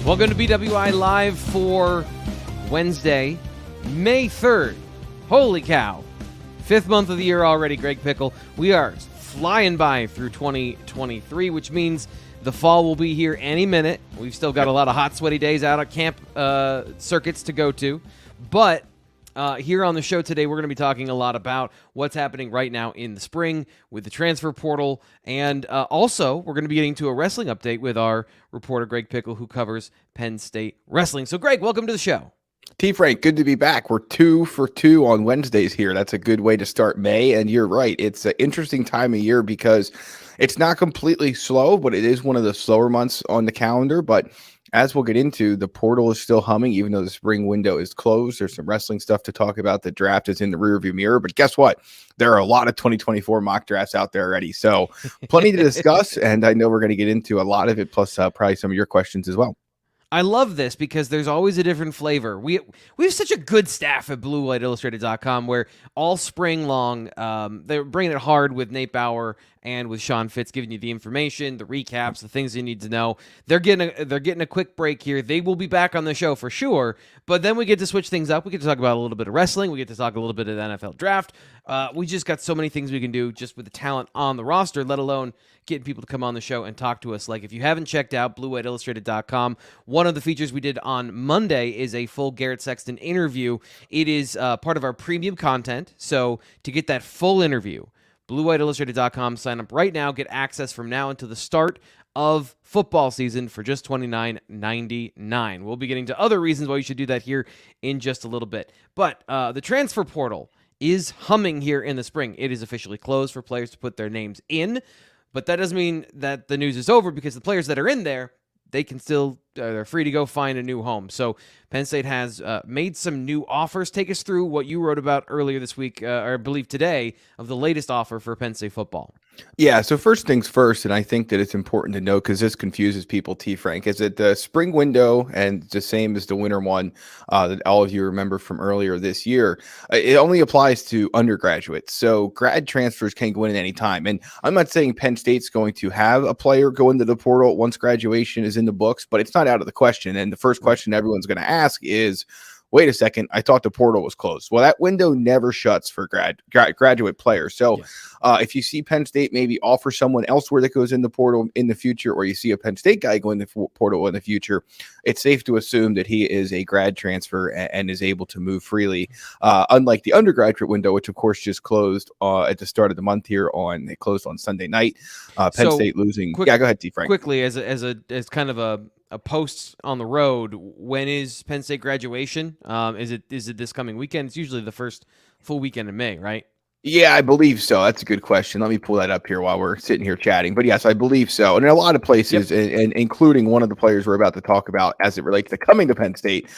Welcome to BWI Live for Wednesday, May 3rd. Holy cow. 5th month of the year already, Greg Pickel. We are flying by through 2023, which means the fall will be here any minute. We've still got a lot of hot, sweaty days out at camp circuits to go to. But here on the show today, we're going to be talking a lot about what's happening right now in the spring with the transfer portal. And also, we're going to be getting to a wrestling update with our reporter, Greg Pickel, who covers Penn State wrestling. So, Greg, welcome to the show. T. Frank, good to be back. We're 2 for 2 on Wednesdays here. That's a good way to start May. And you're right. It's an interesting time of year because it's not completely slow, but it is one of the slower months on the calendar. But as we'll get into, the portal is still humming, even though the spring window is closed. There's some wrestling stuff to talk about. The draft is in the rearview mirror. But guess what? There are a lot of 2024 mock drafts out there already. So plenty to discuss. And I know we're going to get into a lot of it, plus probably some of your questions as well. I love this because there's always a different flavor. We have such a good staff at BlueWhiteIllustrated.com where all spring long they're bringing it hard with Nate Bauer and with Sean Fitz, giving you the information, the recaps, the things you need to know. They're getting a quick break here. They will be back on the show for sure, but then we get to switch things up. We get to talk about a little bit of wrestling. We get to talk a little bit of the NFL draft. We just got so many things we can do just with the talent on the roster, let alone getting people to come on the show and talk to us. Like if you haven't checked out BlueWhiteIllustrated.com, one of the features we did on Monday is a full Garrett Sexton interview. It is part of our premium content, so to get that full interview, BlueWhiteIllustrated.com, sign up right now, get access from now until the start of football season for just $29.99. We'll be getting to other reasons why you should do that here in just a little bit. But the transfer portal is humming here in the spring. It is officially closed for players to put their names in, but that doesn't mean that the news is over because the players that are in there, they can still, they're free to go find a new home. So Penn State has made some new offers. Take us through what you wrote about earlier this week, or I believe today, of the latest offer for Penn State football. Yeah, so first things first, and I think that it's important to note because this confuses people, T. Frank, is that the spring window and the same as the winter one that all of you remember from earlier this year, it only applies to undergraduates. So grad transfers can go in at any time. And I'm not saying Penn State's going to have a player go into the portal once graduation is in the books, but it's not out of the question. And the first question everyone's going to ask is, wait a second, I thought the portal was closed. Well, that window never shuts for graduate players. So if you see Penn State maybe offer someone elsewhere that goes in the portal in the future, or you see a Penn State guy go in the portal in the future, it's safe to assume that he is a grad transfer and is able to move freely. Unlike the undergraduate window, which of course just closed at the start of the month here it closed on Sunday night. Penn State losing. Go ahead, T. Frank. Quickly, as kind of a post on the road, when is Penn State graduation? Is it this coming weekend? It's usually the first full weekend in May, right? Yeah, I believe so. That's a good question. Let me pull that up here while we're sitting here chatting. But yes, I believe so. And in a lot of places, and including one of the players we're about to talk about as it relates to coming to Penn State,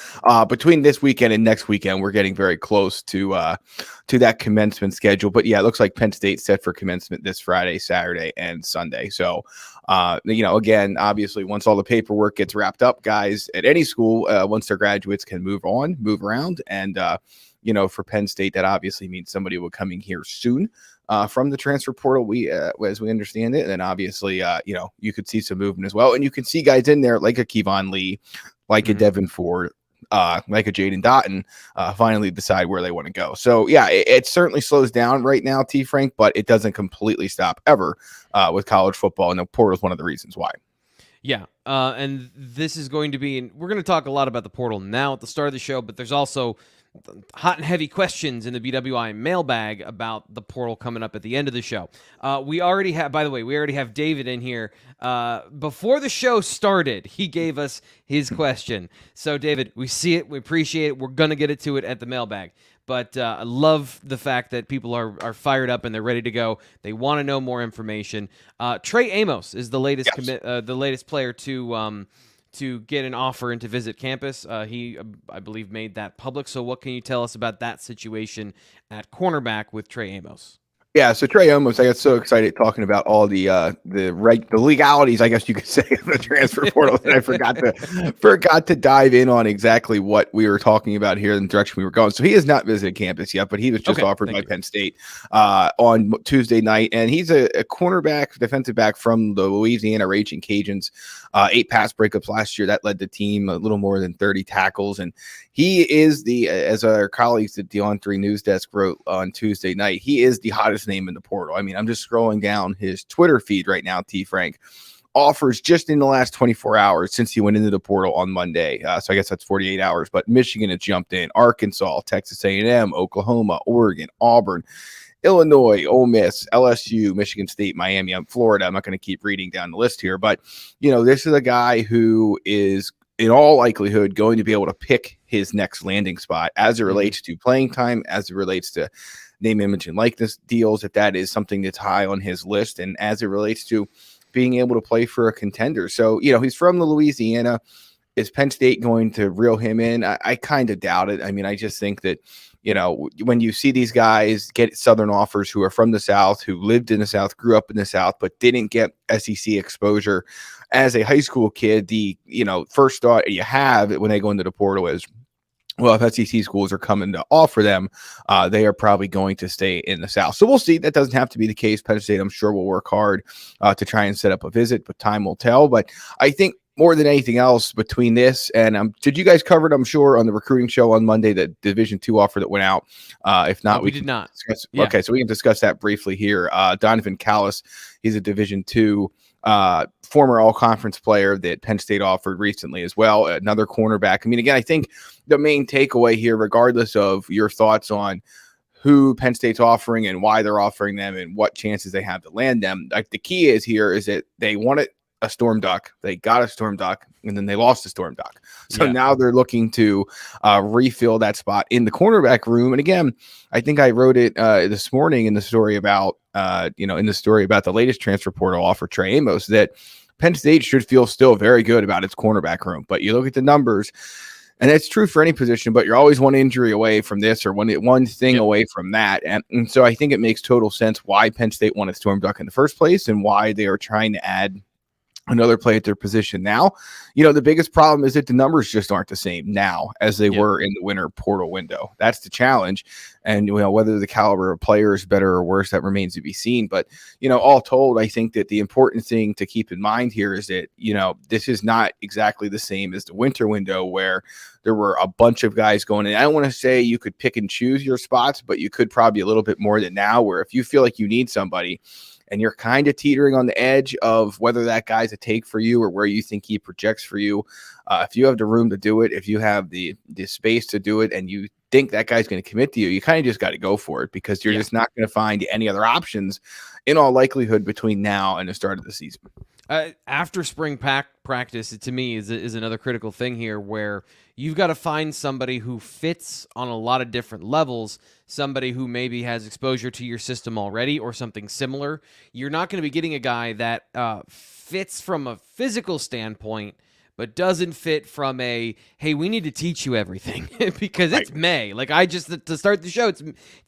between this weekend and next weekend, we're getting very close to that commencement schedule. But yeah, it looks like Penn State set for commencement this Friday, Saturday, and Sunday. So, again, obviously, once all the paperwork gets wrapped up, guys at any school, once their graduates can move around, and for Penn State, that obviously means somebody will coming here soon from the transfer portal. As we understand it, and then obviously, you could see some movement as well, and you can see guys in there like a Kevon Lee, like a Devin Ford, like a Jaden Dotton, finally decide where they want to go. So yeah, it certainly slows down right now, T. Frank, but it doesn't completely stop ever with college football, and the portal is one of the reasons why. Yeah, and this is going to be, and we're going to talk a lot about the portal now at the start of the show, but there's also hot and heavy questions in the BWI mailbag about the portal coming up at the end of the show. We already have David in here. Before the show started, he gave us his question. So, David, we see it. We appreciate it. We're going to get it to it at the mailbag. But I love the fact that people are fired up and they're ready to go. They want to know more information. Trey Amos is the latest the latest player to get an offer and to visit campus. He, I believe, made that public. So what can you tell us about that situation at cornerback with Trey Amos? Yeah, so Trey Amos, I got so excited talking about all the legalities, I guess you could say, of the transfer portal that I forgot to dive in on exactly what we were talking about here and the direction we were going. So he has not visited campus yet, but he was just offered by Penn State on Tuesday night, and he's a cornerback, defensive back from the Louisiana Raging Cajuns. 8 pass breakups last year that led the team a little more than 30 tackles, and he is as our colleagues at the On3 News Desk wrote on Tuesday night, he is the hottest name in the portal. I mean, I'm just scrolling down his Twitter feed right now. T. Frank offers just in the last 24 hours since he went into the portal on Monday. So I guess that's 48 hours. But Michigan has jumped in, Arkansas, Texas A&M, Oklahoma, Oregon, Auburn, Illinois, Ole Miss, LSU, Michigan State, Miami, and Florida. I'm not going to keep reading down the list here, but this is a guy who is in all likelihood going to be able to pick his next landing spot as it relates to playing time, as it relates to name, image, and likeness deals, if that is something that's high on his list, and as it relates to being able to play for a contender. So, he's from the Louisiana. Is Penn State going to reel him in? I kind of doubt it. I mean, I just think that, when you see these guys get Southern offers who are from the South, who lived in the South, grew up in the South, but didn't get SEC exposure as a high school kid, the, first thought you have when they go into the portal is, well, if SEC schools are coming to offer them, they are probably going to stay in the South. So we'll see. That doesn't have to be the case. Penn State, I'm sure, will work hard to try and set up a visit, but time will tell. But I think more than anything else between this and did you guys cover it, I'm sure, on the recruiting show on Monday, the Division II offer that went out? If not, we did not. Yeah. Okay, so we can discuss that briefly here. Donovan Callis, he's a Division II former all-conference player that Penn State offered recently as well, another cornerback. I mean, again, I think the main takeaway here, regardless of your thoughts on who Penn State's offering and why they're offering them and what chances they have to land them, like the key is that they wanted a Storm Duck, they got a Storm Duck, and then they lost a Storm Duck. So now they're looking to refill that spot in the cornerback room. And again, I think I wrote it this morning in the story about the latest transfer portal offer, Trey Amos, that Penn State should feel still very good about its cornerback room. But you look at the numbers, and it's true for any position, but you're always one injury away from this or one thing away from that. And so I think it makes total sense why Penn State wanted Storm Duck in the first place and why they are trying to add another play at their position now. The biggest problem is that the numbers just aren't the same now as they were in the winter portal window. That's the challenge. And, whether the caliber of player is better or worse, that remains to be seen. But, all told, I think that the important thing to keep in mind here is that, this is not exactly the same as the winter window where there were a bunch of guys going in. I don't want to say you could pick and choose your spots, but you could probably a little bit more than now, where if you feel like you need somebody, and you're kind of teetering on the edge of whether that guy's a take for you or where you think he projects for you. If you have the room to do it, if you have the space to do it, and you think that guy's going to commit to you, you kind of just got to go for it, because you're just not going to find any other options in all likelihood between now and the start of the season. After spring practice, to me, is another critical thing here, where you've got to find somebody who fits on a lot of different levels, somebody who maybe has exposure to your system already or something similar. You're not going to be getting a guy that fits from a physical standpoint, but doesn't fit from a, hey, we need to teach you everything, because it's May. Like, to start the show, it's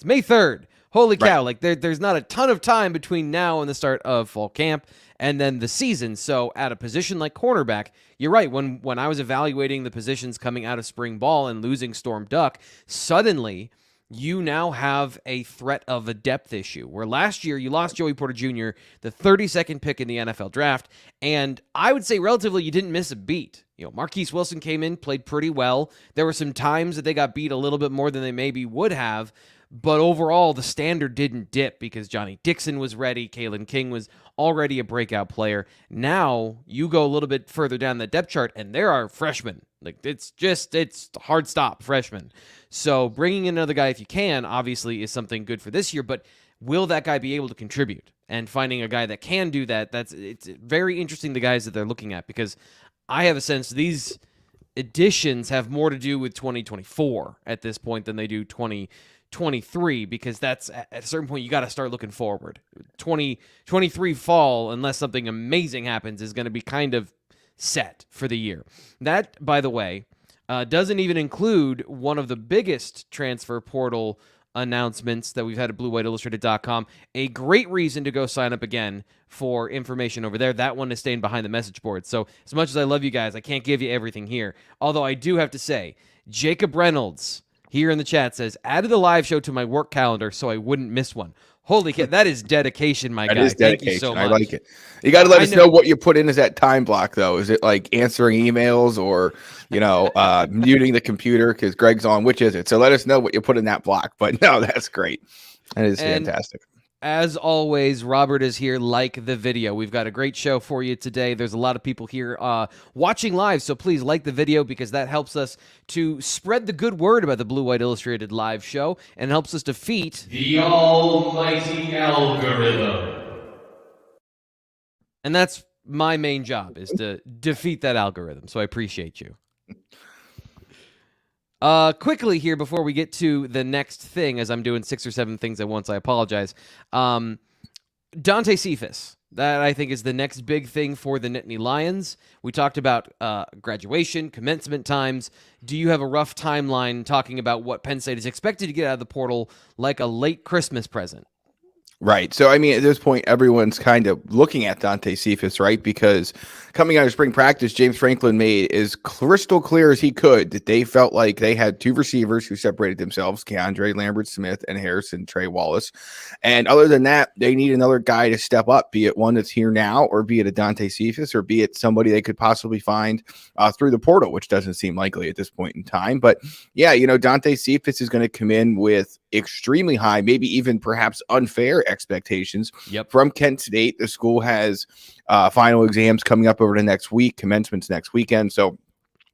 May 3rd. Holy cow. Like, there's not a ton of time between now and the start of fall camp and then the season. So at a position like cornerback, you're right. When I was evaluating the positions coming out of spring ball and losing Storm Duck, suddenly you now have a threat of a depth issue, where last year you lost Joey Porter Jr., the 32nd pick in the NFL draft, and I would say relatively you didn't miss a beat. Marquise Wilson came in, played pretty well. There were some times that they got beat a little bit more than they maybe would have, but overall the standard didn't dip because Johnny Dixon was ready. Kalen King was already a breakout player. Now you go a little bit further down the depth chart, and there are freshmen. Like, it's hard stop freshmen. So bringing in another guy, if you can, obviously is something good for this year, but will that guy be able to contribute? And finding a guy that can do that, it's very interesting, the guys that they're looking at, because I have a sense these additions have more to do with 2024 at this point than they do 2023, because that's at a certain point you got to start looking forward. 2023 fall, unless something amazing happens, is going to be kind of set for the year. That, by the way, doesn't even include one of the biggest transfer portal announcements that we've had at BlueWhiteIllustrated.com. A great reason to go sign up again for information over there. That one is staying behind the message board. So as much as I love you guys, I can't give you everything here. Although I do have to say, Jacob Reynolds here in the chat says, added the live show to my work calendar so I wouldn't miss one. Holy cow, that is dedication, my guy. That is dedication. Thank you so much. I like it. You got to let us know what you put in as that time block, though. Is it like answering emails or, muting the computer because Greg's on? Which is it? So let us know what you put in that block. But no, that's great. That is fantastic. As always, Robert is here. Like the video. We've got a great show for you today. There's a lot of people here watching live, so please like the video because that helps us to spread the good word about the Blue White Illustrated live show and helps us defeat the almighty algorithm. And that's my main job, is to defeat that algorithm, so I appreciate you. Quickly here before we get to the next thing, as I'm doing 6 or 7 things at once, I apologize. Dante Cephas, that I think is the next big thing for the Nittany Lions. We talked about graduation, commencement times. Do you have a rough timeline talking about what Penn State is expected to get out of the portal like a late Christmas present? Right. So, I mean, at this point, everyone's kind of looking at Dante Cephas, right? Because coming out of spring practice, James Franklin made as crystal clear as he could that they felt like they had 2 receivers who separated themselves, Keandre Lambert-Smith and Harrison Trey Wallace. And other than that, they need another guy to step up, be it one that's here now or be it a Dante Cephas or be it somebody they could possibly find through the portal, which doesn't seem likely at this point in time. But yeah, Dante Cephas is going to come in with extremely high, maybe even perhaps unfair expectations from Kent State. The school has final exams coming up over the next week, commencements next weekend. So,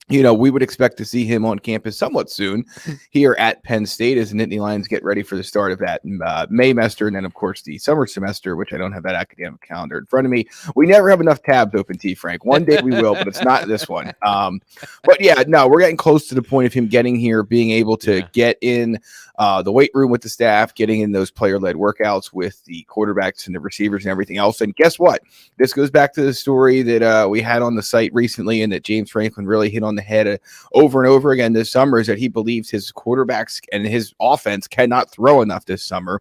we would expect to see him on campus somewhat soon here at Penn State as the Nittany Lions get ready for the start of that May semester and then, of course, the summer semester, which I don't have that academic calendar in front of me. We never have enough tabs open, T. Frank. One day we will, but it's not this one. But yeah, no, we're getting close to the point of him getting here, being able to get in the weight room with the staff, getting in those player-led workouts with the quarterbacks and the receivers and everything else. And guess what? This goes back to the story that we had on the site recently and that James Franklin really hit on the head over and over again this summer, is that he believes his quarterbacks and his offense cannot throw enough this summer.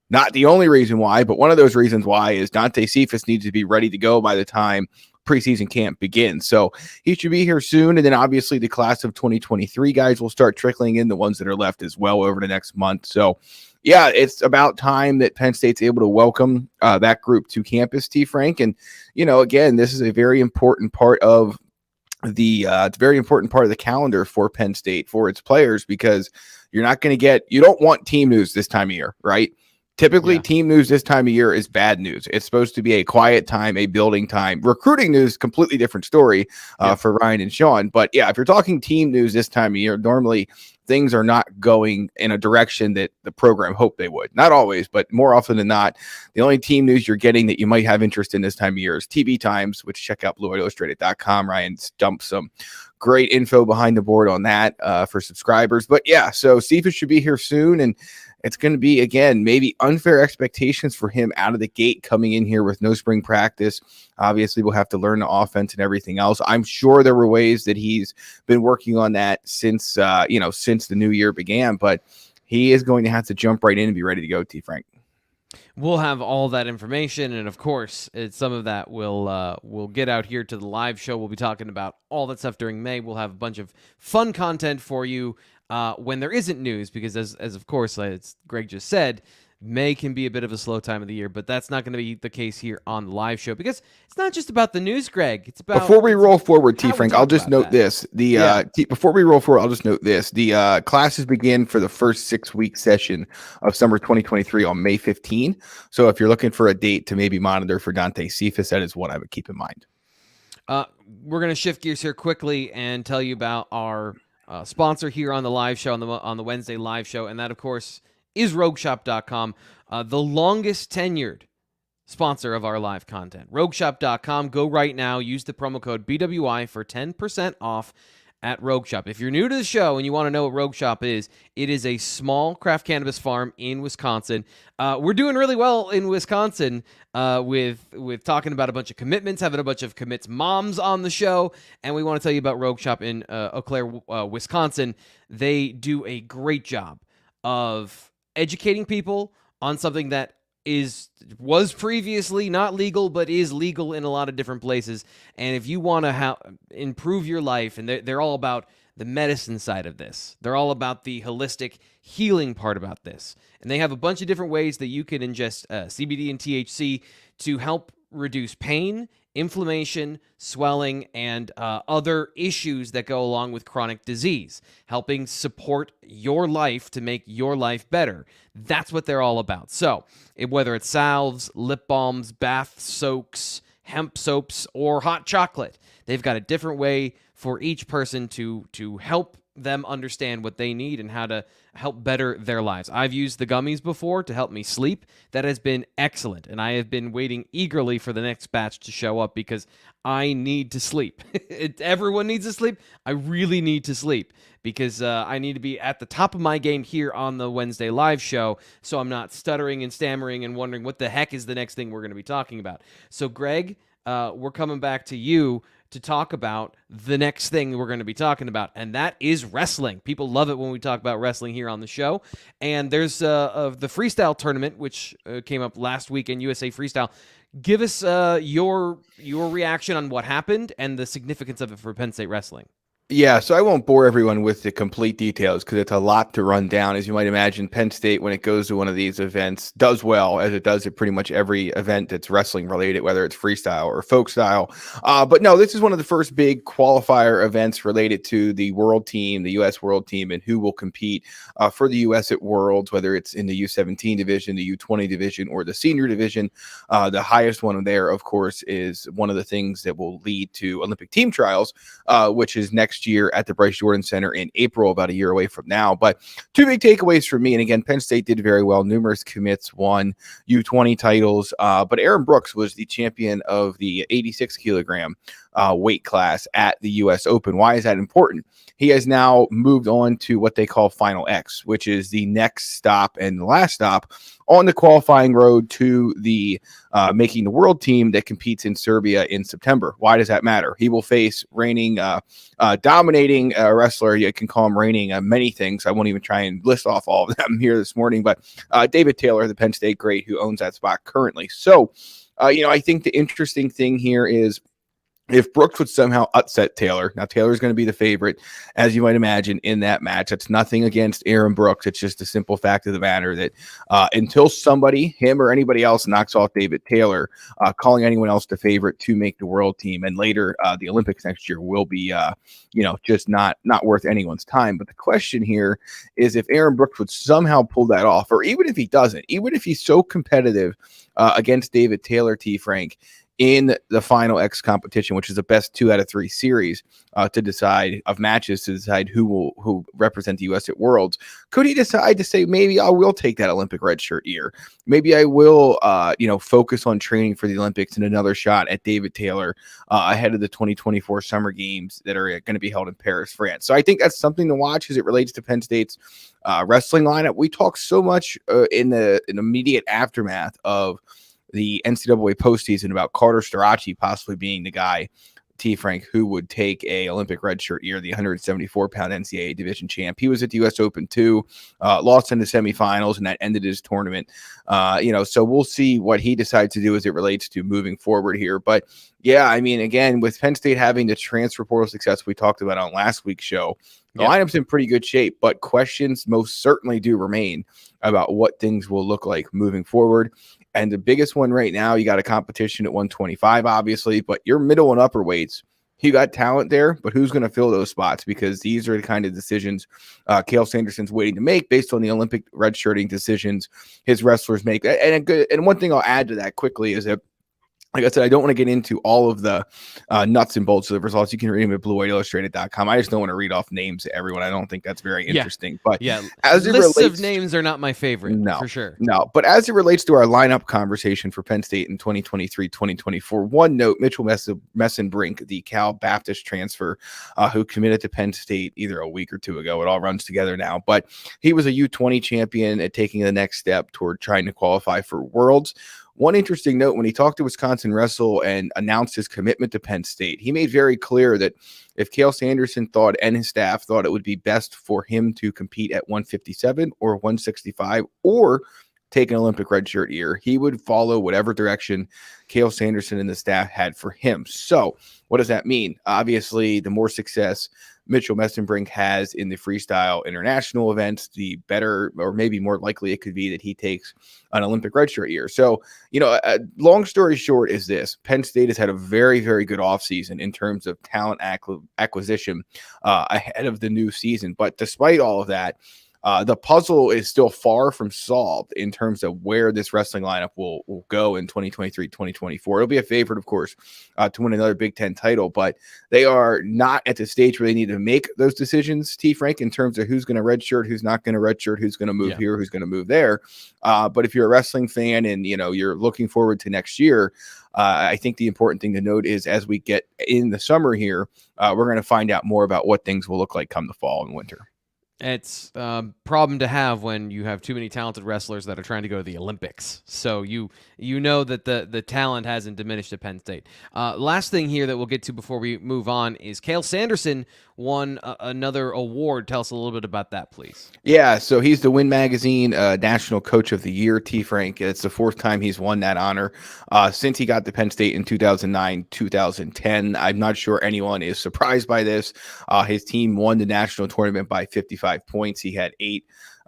Not the only reason why, but one of those reasons why is Dante Cephas needs to be ready to go by the time preseason camp begins. So he should be here soon. And then obviously the class of 2023 guys will start trickling in, the ones that are left as well over the next month. So yeah, it's about time that Penn State's able to welcome that group to campus, T. Frank. And, again, this is a very important part of it's a very important part of the calendar for Penn State, for its players, because you don't want team news this time of year, right? Typically, team news this time of year is bad news. It's supposed to be a quiet time, a building time. Recruiting news, completely different story for Ryan and Sean. But yeah, if you're talking team news this time of year, normally things are not going in a direction that the program hoped they would. Not always, but more often than not, the only team news you're getting that you might have interest in this time of year is TV Times, which check out BlueWhiteIllustrated.com. Ryan's dumped some great info behind the board on that for subscribers. But yeah, so Cephas should be here soon, and it's going to be, again, maybe unfair expectations for him out of the gate coming in here with no spring practice. Obviously, we'll have to learn the offense and everything else. I'm sure there were ways that he's been working on that since the new year began, but he is going to have to jump right in and be ready to go, T. Frank. We'll have all that information, and of course, some of that we'll get out here to the live show. We'll be talking about all that stuff during May. We'll have a bunch of fun content for you when there isn't news, because as of course, as Greg just said, May can be a bit of a slow time of the year, but that's not going to be the case here on the live show, because it's not just about the news, Greg. It's about before we roll forward, T. Frank, I'll just note this. Before we roll forward, I'll just note this. The classes begin for the first 6-week session of summer 2023 on May 15. So if you're looking for a date to maybe monitor for Dante Cephas, that is what I would keep in mind. We're going to shift gears here quickly and tell you about our sponsor here on the live show, on the Wednesday live show, and that, of course, is RogueShop.com, the longest tenured sponsor of our live content. RogueShop.com. Go right now. Use the promo code BWI for 10% off at Rogue Shop. If you're new to the show and you want to know what Rogue Shop is, it is a small craft cannabis farm in Wisconsin. We're doing really well in Wisconsin with talking about a bunch of commitments, having a bunch of commits moms on the show, and we want to tell you about Rogue Shop in Eau Claire, Wisconsin. They do a great job of educating people on something that was previously not legal, but is legal in a lot of different places. And if you want to improve your life, and they're all about the medicine side of this, they're all about the holistic healing part about this. And they have a bunch of different ways that you can ingest CBD and THC to help reduce pain, inflammation, swelling, and other issues that go along with chronic disease, helping support your life to make your life better. That's what they're all about. So whether it's salves, lip balms, bath soaks, hemp soaps, or hot chocolate, they've got a different way for each person to help them understand what they need and how to help better their lives. I've used the gummies before to help me sleep. That has been excellent, and I have been waiting eagerly for the next batch to show up because I need to sleep. Everyone needs to sleep. I really need to sleep because I need to be at the top of my game here on the Wednesday live show, so I'm not stuttering and stammering and wondering what the heck is the next thing we're going to be talking about. So, Greg, we're coming back to you to talk about the next thing we're going to be talking about, and that is wrestling. People love it when we talk about wrestling here on the show. And there's the freestyle tournament, which came up last week in USA Freestyle. Give us your reaction on what happened and the significance of it for Penn State wrestling. Yeah, so I won't bore everyone with the complete details because it's a lot to run down. As you might imagine, Penn State, when it goes to one of these events, does well, as it does at pretty much every event that's wrestling related, whether it's freestyle or folk style. But no, this is one of the first big qualifier events related to the world team, the U.S. world team, and who will compete for the U.S. at Worlds, whether it's in the U17 division, the U20 division, or the senior division. The highest one there, of course, is one of the things that will lead to Olympic team trials, which is next year at the Bryce Jordan Center in April, about a year away from now. But two big takeaways for me, and again, Penn State did very well. Numerous commits won U20 titles, but Aaron Brooks was the champion of the 86 kilogram weight class at the U.S. Open. Why is that important? He has now moved on to what they call Final X, which is the next stop and the last stop on the qualifying road to the making the world team that competes in Serbia in September. Why does that matter? He will face reigning, dominating wrestler. You can call him reigning many things. I won't even try and list off all of them here this morning, but David Taylor, the Penn State great who owns that spot currently. So, I think the interesting thing here is if Brooks would somehow upset Taylor, now Taylor's going to be the favorite, as you might imagine, in that match. It's nothing against Aaron Brooks. It's just a simple fact of the matter that until somebody, him or anybody else, knocks off David Taylor, calling anyone else the favorite to make the world team and later the Olympics next year will be, just not worth anyone's time. But the question here is if Aaron Brooks would somehow pull that off, or even if he doesn't, even if he's so competitive against David Taylor, T. Frank, in the Final X competition, which is the best 2 out of 3 series to decide who represent the U.S. at Worlds. Could he decide to say, maybe I will take that Olympic red shirt year? Maybe I will, focus on training for the Olympics and another shot at David Taylor ahead of the 2024 Summer Games that are going to be held in Paris, France. So I think that's something to watch as it relates to Penn State's wrestling lineup. We talk so much in the immediate aftermath of the NCAA postseason about Carter Starachi possibly being the guy, T. Frank, who would take a Olympic red shirt year, the 174-pound NCAA division champ. He was at the U.S. Open too, lost in the semifinals, and that ended his tournament. So we'll see what he decides to do as it relates to moving forward here. But yeah, I mean, again, with Penn State having the transfer portal success we talked about on last week's show, the lineup's in pretty good shape, but questions most certainly do remain about what things will look like moving forward. And the biggest one right now, you got a competition at 125, obviously, but your middle and upper weights, you got talent there, but who's going to fill those spots? Because these are the kind of decisions Cael Sanderson's waiting to make based on the Olympic redshirting decisions his wrestlers make. And one thing I'll add to that quickly is that, like I said, I don't want to get into all of the nuts and bolts of the results. You can read them at bluewhiteillustrated.com. I just don't want to read off names to everyone. I don't think that's very interesting. But as lists of names are not my favorite, for sure. No, but as it relates to our lineup conversation for Penn State in 2023-2024, one note, Mitchell Messenbrink, the Cal Baptist transfer who committed to Penn State either a week or two ago. It all runs together now. But he was a U20 champion at taking the next step toward trying to qualify for Worlds. one interesting note, when he talked to Wisconsin Wrestle and announced his commitment to Penn State, he made very clear that if Cale Sanderson thought and his staff thought it would be best for him to compete at 157 or 165 or take an Olympic redshirt year, he would follow whatever direction Cale Sanderson and the staff had for him. So what does that mean? Obviously, the more success Mitchell Messenbrink has in the freestyle international events, the better, or maybe more likely it could be that he takes an Olympic redshirt year. So, long story short is this: Penn State has had a very, very good offseason in terms of talent acquisition ahead of the new season. But despite all of that, the puzzle is still far from solved in terms of where this wrestling lineup will go in 2023, 2024. It'll be a favorite, of course, to win another Big Ten title, but they are not at the stage where they need to make those decisions, T. Frank, in terms of who's going to redshirt, who's not going to redshirt, who's going to move here, who's going to move there. But if you're a wrestling fan and, you're looking forward to next year, I think the important thing to note is as we get in the summer here, we're going to find out more about what things will look like come the fall and winter. It's a problem to have when you have too many talented wrestlers that are trying to go to the Olympics. So you know that the talent hasn't diminished at Penn State. Last thing here that we'll get to before we move on is Cale Sanderson won another award. Tell us a little bit about that, please. Yeah, so he's the Win Magazine National Coach of the Year, T. Frank. It's the fourth time he's won that honor since he got to Penn State in 2009, 2010. I'm not sure anyone is surprised by this. His team won the national tournament by 55 points. He had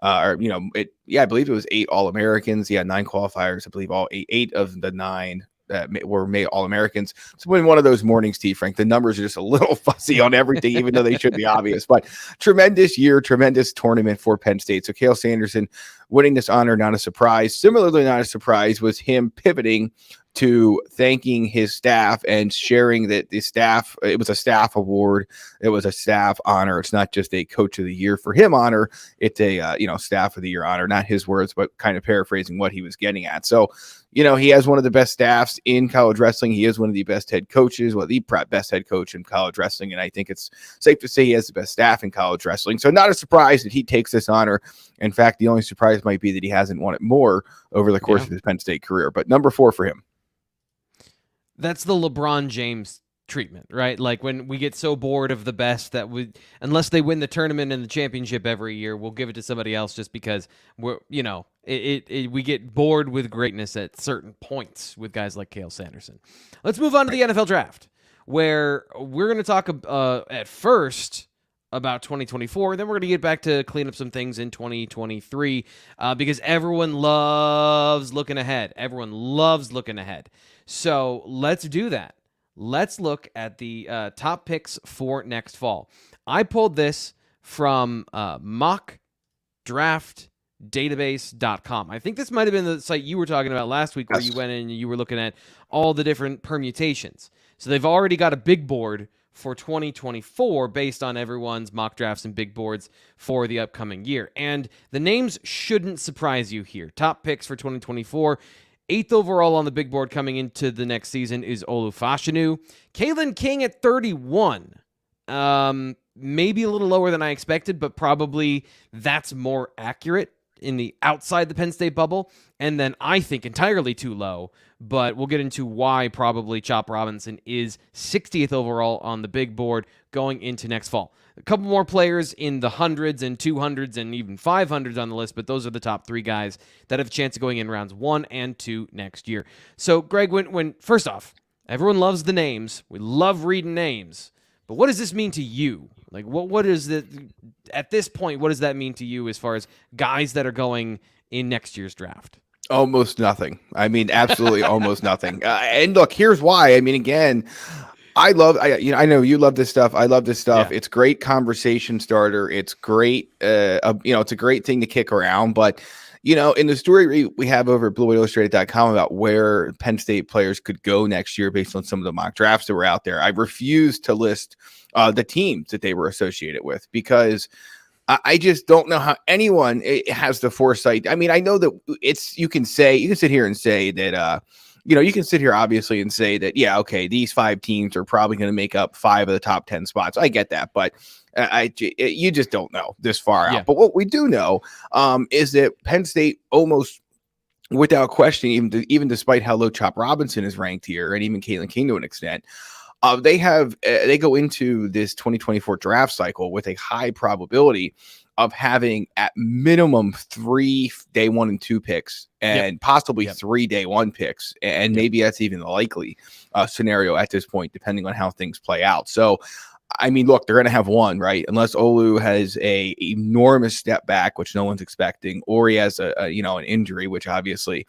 I believe it was 8 All-Americans. He had 9 qualifiers. I believe eight of the 9 that were made All-Americans. It's been one of those mornings, T. Frank. The numbers are just a little fuzzy on everything, even though they should be obvious. But tremendous year, tremendous tournament for Penn State. So Cale Sanderson winning this honor, not a surprise. Similarly, not a surprise was him pivoting to thanking his staff and sharing that the staff, it was a staff award. It was a staff honor. It's not just a coach of the year for him honor. It's a, staff of the year honor, not his words, but kind of paraphrasing what he was getting at. So, he has one of the best staffs in college wrestling. He is one of the best head coaches, the best head coach in college wrestling. And I think it's safe to say he has the best staff in college wrestling. So not a surprise that he takes this honor. In fact, the only surprise might be that he hasn't won it more over the course of his Penn State career. But number 4 for him. That's the LeBron James treatment, right? Like when we get so bored of the best that unless they win the tournament and the championship every year, we'll give it to somebody else just because we get bored with greatness at certain points with guys like Cale Sanderson. Let's move on to the NFL draft, where we're going to talk at first about 2024. Then we're going to get back to clean up some things in 2023 because everyone loves looking ahead. Everyone loves looking ahead. So let's do that. Let's look at the top picks for next fall. I pulled this from mockdraftdatabase.com. I think this might have been the site you were talking about last week where you went in and you were looking at all the different permutations. So they've already got a big board for 2024 based on everyone's mock drafts and big boards for the upcoming year. And the names shouldn't surprise you here. Top picks for 2024. 8th overall on the big board coming into the next season is Olu Fashanu. Kalen King at 31. Maybe a little lower than I expected, but probably that's more accurate in the outside the Penn State bubble. And then I think entirely too low, but we'll get into why probably Chop Robinson is 60th overall on the big board going into next fall. A couple more players in the hundreds and 200s and even 500s on the list, but those are the top 3 guys that have a chance of going in rounds 1 and 2 next year. So, Greg, when first off, everyone loves the names. We love reading names. But what does this mean to you? Like, what is the at this point, what does that mean to you as far as guys that are going in next year's draft? Almost nothing. I mean, absolutely almost nothing. And look, here's why. I mean, again, I know you love this stuff. I love this stuff. Yeah. It's great conversation starter. It's great. It's a great thing to kick around. But, in the story we have over at BlueWhiteIllustrated.com about where Penn State players could go next year based on some of the mock drafts that were out there, I refuse to list the teams that they were associated with because I just don't know how anyone has the foresight. I mean, I know that you can sit here and say that, you can sit here obviously and say that, yeah, okay, these 5 teams are probably going to make up 5 of the top 10 spots. I get that, but you just don't know this far out. Yeah. But what we do know is that Penn State almost without question, even despite how low Chop Robinson is ranked here, and even Caitlin King to an extent, they go into this 2024 draft cycle with a high probability of having at minimum 3 day 1 and 2 picks and possibly 3 day 1 picks. And maybe that's even the likely scenario at this point, depending on how things play out. So, I mean, look, they're going to have one, right? Unless Olu has a enormous step back, which no one's expecting, or he has an injury, which obviously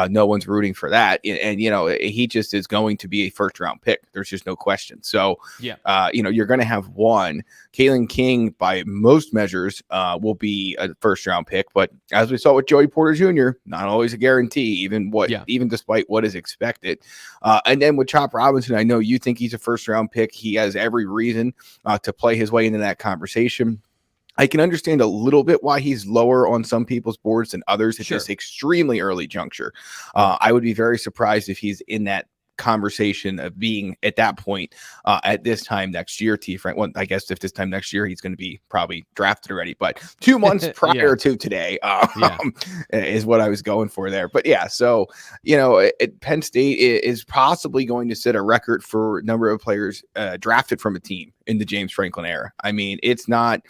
no one's rooting for that. And he just is going to be a first round pick. There's just no question. So, you're going to have one. Caitlin King, by most measures, will be a first round pick. But as we saw with Joey Porter Jr., not always a guarantee, even despite what is expected. And then with Chop Robinson, I know you think he's a first round pick. He has every reason to play his way into that conversation. I can understand a little bit why he's lower on some people's boards than others at this extremely early juncture. I would be very surprised if he's in that conversation of being at that point at this time next year. Frank, well, I guess if this time next year he's going to be probably drafted already, but 2 months prior to today is what I was going for there. But so Penn State is possibly going to set a record for number of players drafted from a team in the James Franklin era. I mean, it's not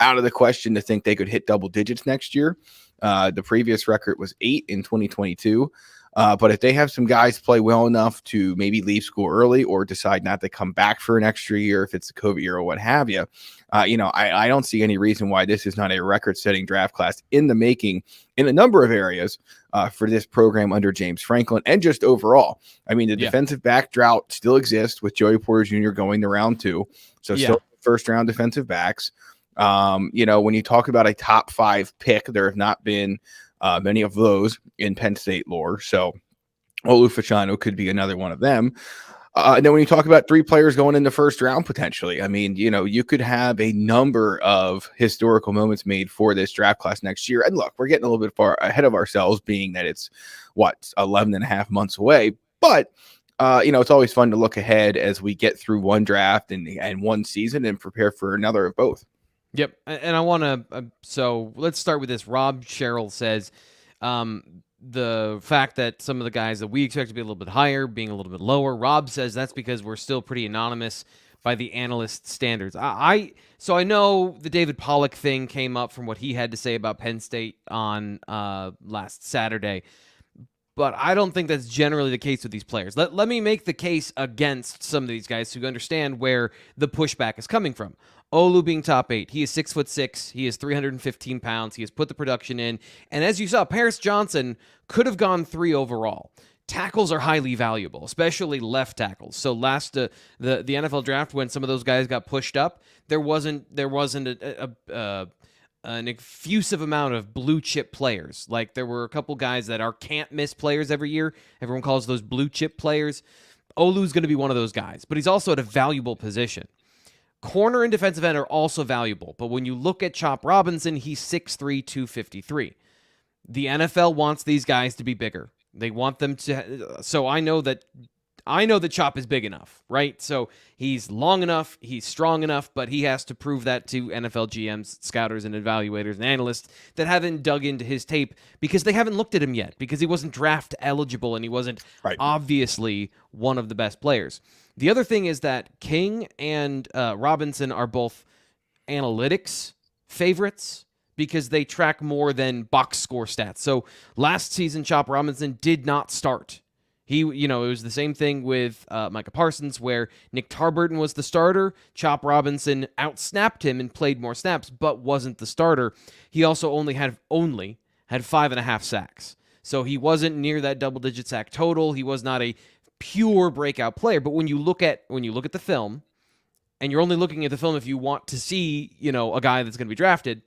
out of the question to think they could hit double digits next year. The previous record was 8 in 2022. But if they have some guys play well enough to maybe leave school early or decide not to come back for an extra year, if it's a COVID year or what have you, I don't see any reason why this is not a record-setting draft class in the making in a number of areas for this program under James Franklin and just overall. I mean, the defensive back drought still exists with Joey Porter Jr. going to round 2. So still first-round defensive backs. When you talk about a top 5 pick, there have not been many of those in Penn State lore. So Olu Fashanu could be another one of them. And then when you talk about 3 players going in the first round, potentially, I mean, you could have a number of historical moments made for this draft class next year. And look, we're getting a little bit far ahead of ourselves, being that it's 11 and a half months away. But it's always fun to look ahead as we get through one draft and one season and prepare for another of both. Yep, and I want to, so let's start with this. Rob Sherrill says the fact that some of the guys that we expect to be a little bit higher, being a little bit lower, Rob says that's because we're still pretty anonymous by the analyst standards. So I know the David Pollock thing came up from what he had to say about Penn State on last Saturday, but I don't think that's generally the case with these players. Let me make the case against some of these guys to understand where the pushback is coming from. Olu being top 8. He is 6'6". He is 315 pounds. He has put the production in. And as you saw, Paris Johnson could have gone 3 overall. Tackles are highly valuable, especially left tackles. So last the NFL draft, when some of those guys got pushed up, there wasn't an effusive amount of blue chip players. Like there were a couple guys that are can't miss players every year. Everyone calls those blue chip players. Olu's going to be one of those guys, but he's also at a valuable position. Corner and defensive end are also valuable, but when you look at Chop Robinson, he's 6'3", 253. The NFL wants these guys to be bigger. They want them to. So I know that Chop is big enough, right? So he's long enough, he's strong enough, but he has to prove that to NFL GMs, scouters, and evaluators and analysts that haven't dug into his tape because they haven't looked at him yet because he wasn't draft eligible and he wasn't obviously one of the best players. The other thing is that King and Robinson are both analytics favorites because they track more than box score stats. So last season, Chop Robinson did not start. It was the same thing with Micah Parsons, where Nick Tarburton was the starter. Chop Robinson outsnapped him and played more snaps, but wasn't the starter. He also only had 5.5 sacks. So he wasn't near that double-digit sack total. He was not a pure breakout player. But when you look at the film, and you're only looking at the film if you want to see, a guy that's going to be drafted,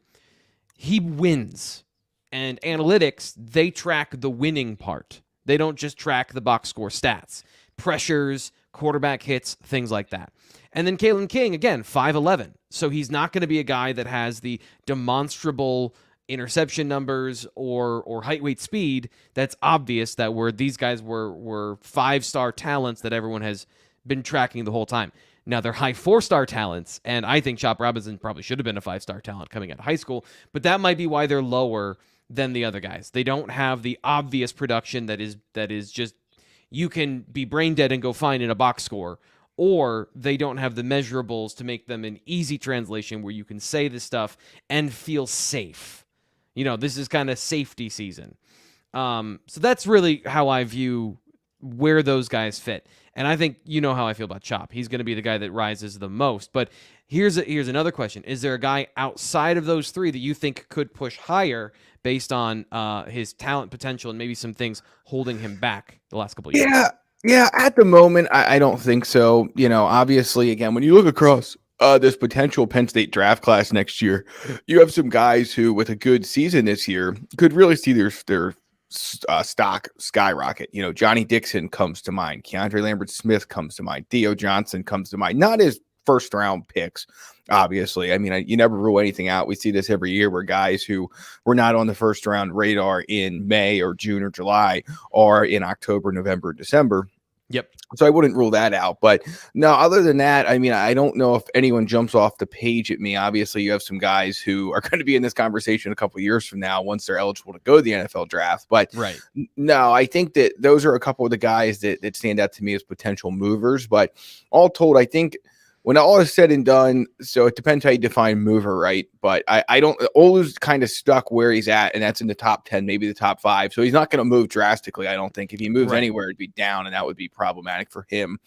he wins. And analytics, they track the winning part. They don't just track the box score stats, pressures, quarterback hits, things like that. And then Caitlin King, again, 5'11". So he's not going to be a guy that has the demonstrable interception numbers or height, weight, speed. That's obvious that these guys were 5-star talents that everyone has been tracking the whole time. Now, they're high 4-star talents, and I think Chop Robinson probably should have been a 5-star talent coming out of high school, but that might be why they're lower than the other guys. They don't have the obvious production that is just you can be brain dead and go find in a box score, or they don't have the measurables to make them an easy translation where you can say this stuff and feel safe. This is kind of safety season. So that's really how I view where those guys fit. And I think how I feel about Chop. He's going to be the guy that rises the most. But here's another question. Is there a guy outside of those three that you think could push higher based on his talent potential and maybe some things holding him back the last couple of years? Yeah. At the moment, I don't think so. Obviously, again, when you look across this potential Penn State draft class next year, you have some guys who, with a good season this year, could really see their stock skyrocket. Johnny Dixon comes to mind. Keandre Lambert-Smith comes to mind. Theo Johnson comes to mind. Not as first round picks, obviously. I mean, you never rule anything out. We see this every year where guys who were not on the first round radar in May or June or July are in October, November, December. Yep. So I wouldn't rule that out. But no, other than that, I mean, I don't know if anyone jumps off the page at me. Obviously, you have some guys who are going to be in this conversation a couple of years from now once they're eligible to go to the NFL draft. But right. No, I think that those are a couple of the guys that stand out to me as potential movers. But all told, I think when all is said and done, so it depends how you define mover, right? But I don't, Olu's kind of stuck where he's at, and that's in the top 10, maybe the top 5. So he's not going to move drastically, I don't think. If he moves anywhere, it'd be down, and that would be problematic for him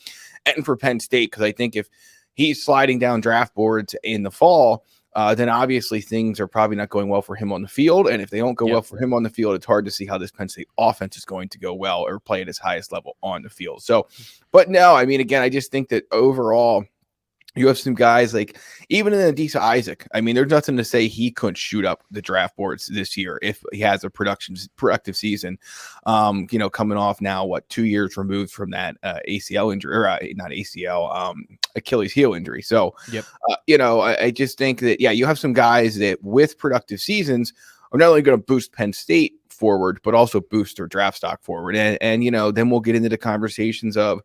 and for Penn State, because I think if he's sliding down draft boards in the fall, then obviously things are probably not going well for him on the field. And if they don't go well for him on the field, it's hard to see how this Penn State offense is going to go well or play at its highest level on the field. So, but no, I mean, again, I just think that overall, you have some guys like even in Adisa Isaac. I mean, there's nothing to say he couldn't shoot up the draft boards this year if he has a productive season. Coming off now, 2 years removed from that ACL injury, or not ACL, Achilles heel injury. So, I just think that, you have some guys that with productive seasons are not only going to boost Penn State forward, but also boost their draft stock forward. And then we'll get into the conversations of,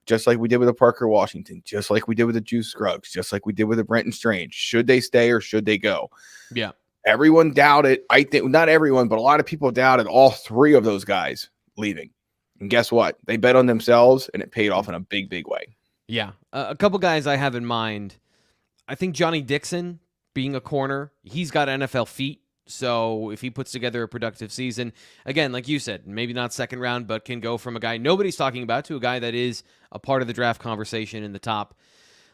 just like we did with the Parker Washington, just like we did with the Juice Scruggs, just like we did with the Brenton Strange. Should they stay or should they go? Yeah. Everyone doubted. I think not everyone, but a lot of people doubted all three of those guys leaving. And guess what? They bet on themselves, and it paid off in a big, big way. Yeah. A couple guys I have in mind. I think Johnny Dixon, being a corner, he's got NFL feet. So if he puts together a productive season, again, like you said, maybe not second round, but can go from a guy nobody's talking about to a guy that is a part of the draft conversation in the top,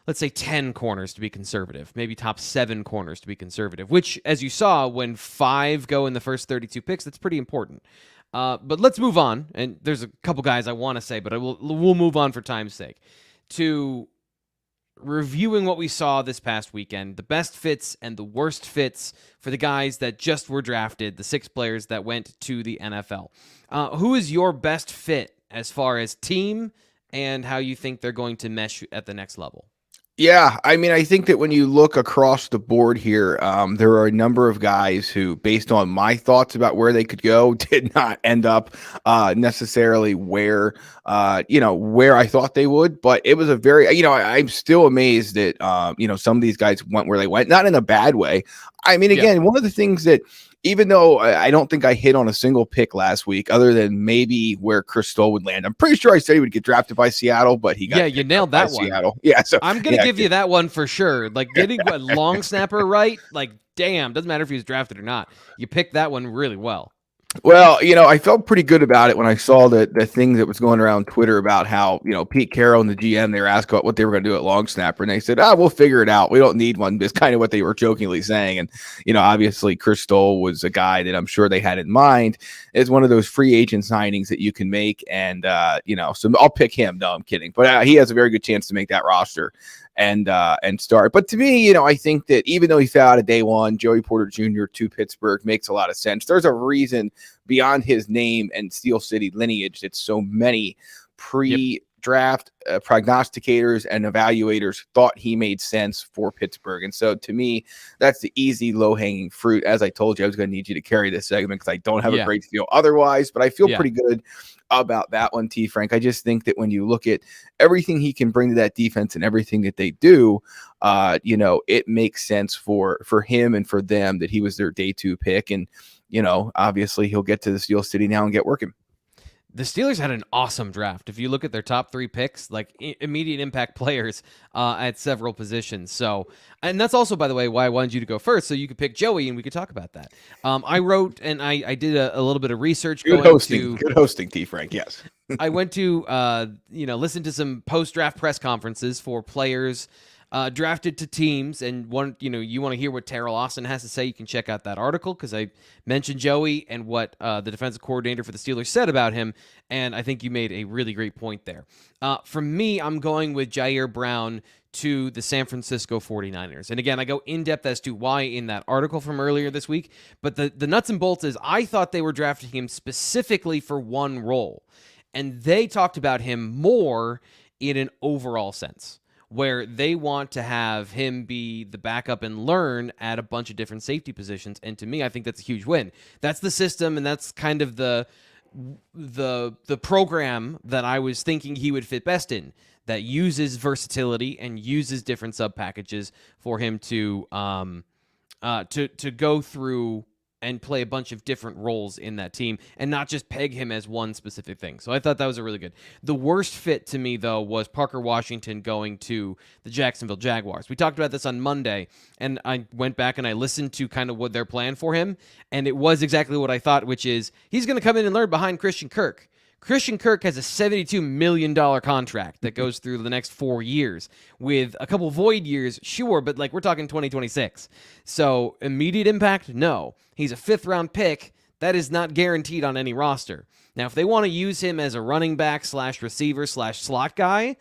let's say 10 corners to be conservative, maybe top 7 corners to be conservative, which, as you saw, when 5 go in the first 32 picks, that's pretty important. But let's move on. And there's a couple guys I want to say, but we'll move on for time's sake to reviewing what we saw this past weekend, the best fits and the worst fits for the guys that just were drafted, the 6 players that went to the NFL. Who is your best fit as far as team and how you think they're going to mesh at the next level? Yeah, I mean, I think that when you look across the board here, there are a number of guys who, based on my thoughts about where they could go, did not end up necessarily where I thought they would. But it was a very, I'm still amazed that, some of these guys went where they went, not in a bad way. I mean, again, one of the things that, even though I don't think I hit on a single pick last week, other than maybe where Chris Stoll would land. I'm pretty sure I said he would get drafted by Seattle, but he got you nailed that one. Seattle. Yeah, so I'm gonna give you that one for sure. Like getting a long snapper right, like damn, doesn't matter if he was drafted or not. You picked that one really well. Well, I felt pretty good about it when I saw the thing that was going around Twitter about how, Pete Carroll and the GM, they were asked about what they were going to do at long snapper. And they said, we'll figure it out. We don't need one. That's kind of what they were jokingly saying. And, obviously Chris Stoll was a guy that I'm sure they had in mind as one of those free agent signings that you can make. And, so I'll pick him. No, I'm kidding. But he has a very good chance to make that roster and start. But to me, I think that even though he fell out of day one, Joey Porter Jr. to Pittsburgh makes a lot of sense. There's a reason beyond his name and Steel City lineage that so many pre-draft prognosticators and evaluators thought he made sense for Pittsburgh. And so to me, that's the easy low-hanging fruit. As I told you, I was going to need you to carry this segment because I don't have a great feel otherwise, but I feel pretty good about that one, T. Frank. I just think that when you look at everything he can bring to that defense and everything that they do, it makes sense for him and for them that he was their day 2 pick. And obviously he'll get to the Steel City now and get working. The Steelers had an awesome draft. If you look at their top 3 picks, like immediate impact players at several positions. So, and that's also, by the way, why I wanted you to go first, so you could pick Joey and we could talk about that. I wrote and I did a little bit of research. Good hosting, T. Frank. Yes. I went to, listen to some post-draft press conferences for players drafted to teams, and you want to hear what Terrell Austin has to say, you can check out that article, because I mentioned Joey and what the defensive coordinator for the Steelers said about him, and I think you made a really great point there. For me, I'm going with Jair Brown to the San Francisco 49ers. And again, I go in-depth as to why in that article from earlier this week, but the nuts and bolts is I thought they were drafting him specifically for one role, and they talked about him more in an overall sense, where they want to have him be the backup and learn at a bunch of different safety positions. And to me, I think that's a huge win. That's the system, and that's kind of the program that I was thinking he would fit best in, that uses versatility and uses different sub packages for him to go through and play a bunch of different roles in that team and not just peg him as one specific thing. So I thought that was a really good. The worst fit to me, though, was Parker Washington going to the Jacksonville Jaguars. We talked about this on Monday, and I went back and I listened to kind of what their plan for him, and it was exactly what I thought, which is he's going to come in and learn behind Christian Kirk. Christian Kirk has a $72 million contract that goes through the next 4 years with a couple void years, sure, but we're talking 2026. So immediate impact, no. He's a 5th-round pick. That is not guaranteed on any roster. Now, if they want to use him as a running back / receiver / slot guy,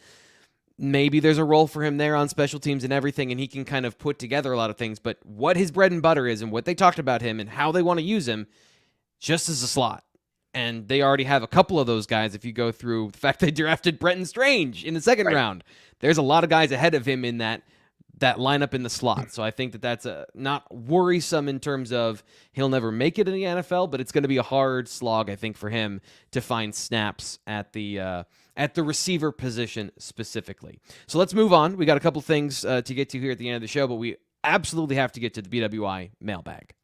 maybe there's a role for him there on special teams and everything, and he can kind of put together a lot of things. But what his bread and butter is and what they talked about him and how they want to use him, just as a slot. And they already have a couple of those guys. If you go through the fact they drafted Brenton Strange in the 2nd round, there's a lot of guys ahead of him in that lineup in the slot. So I think that's not worrisome in terms of he'll never make it in the NFL, but it's going to be a hard slog, I think, for him to find snaps at the receiver position specifically. So let's move on. We got a couple things to get to here at the end of the show, but we absolutely have to get to the BWI mailbag.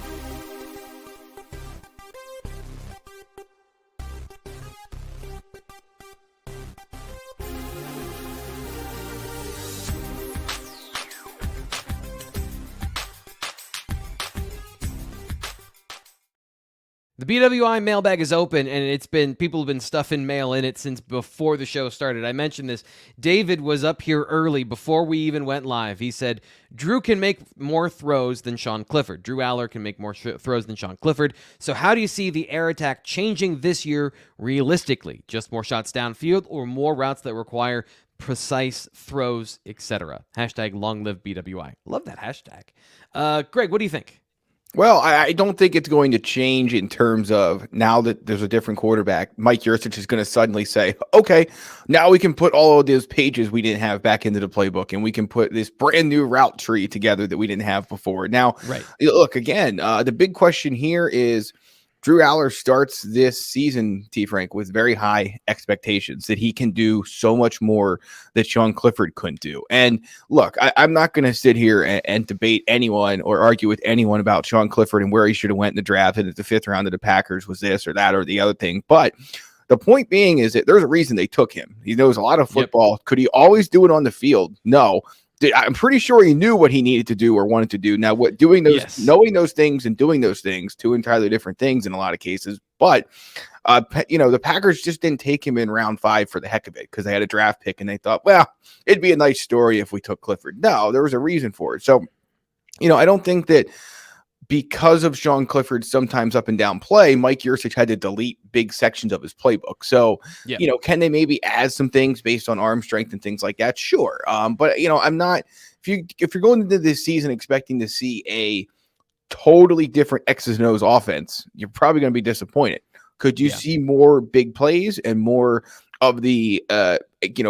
The BWI mailbag is open, and people have been stuffing mail in it since before the show started. I mentioned this. David was up here early before we even went live. He said, Drew can make more throws than Sean Clifford. Drew Aller can make more throws than Sean Clifford. So how do you see the air attack changing this year realistically? Just more shots downfield or more routes that require precise throws, etc.? Hashtag long live BWI. Love that hashtag. Greg, what do you think? Well, I don't think it's going to change in terms of now that there's a different quarterback. Mike Yurcich is going to suddenly say, okay, now we can put all of those pages we didn't have back into the playbook, and we can put this brand new route tree together that we didn't have before. Now, Look, again, the big question here is Drew Aller starts this season, T. Frank, with very high expectations that he can do so much more that Sean Clifford couldn't do. And look, I'm not going to sit here and debate anyone or argue with anyone about Sean Clifford and where he should have went in the draft and that the 5th round of the Packers was this or that or the other thing. But the point being is that there's a reason they took him. He knows a lot of football. Yep. Could he always do it on the field? No. I'm pretty sure he knew what he needed to do or wanted to do. Now, knowing those things and doing those things, two entirely different things in a lot of cases. But, the Packers just didn't take him in round 5 for the heck of it because they had a draft pick and they thought, well, it'd be a nice story if we took Clifford. No, there was a reason for it. So, I don't think that because of Sean Clifford's sometimes up and down play, Mike Yurcich had to delete big sections of his playbook. So, can they maybe add some things based on arm strength and things like that? Sure. But I'm not, if you're going into this season expecting to see a totally different X's and O's offense, you're probably going to be disappointed. Could you see more big plays and more of the,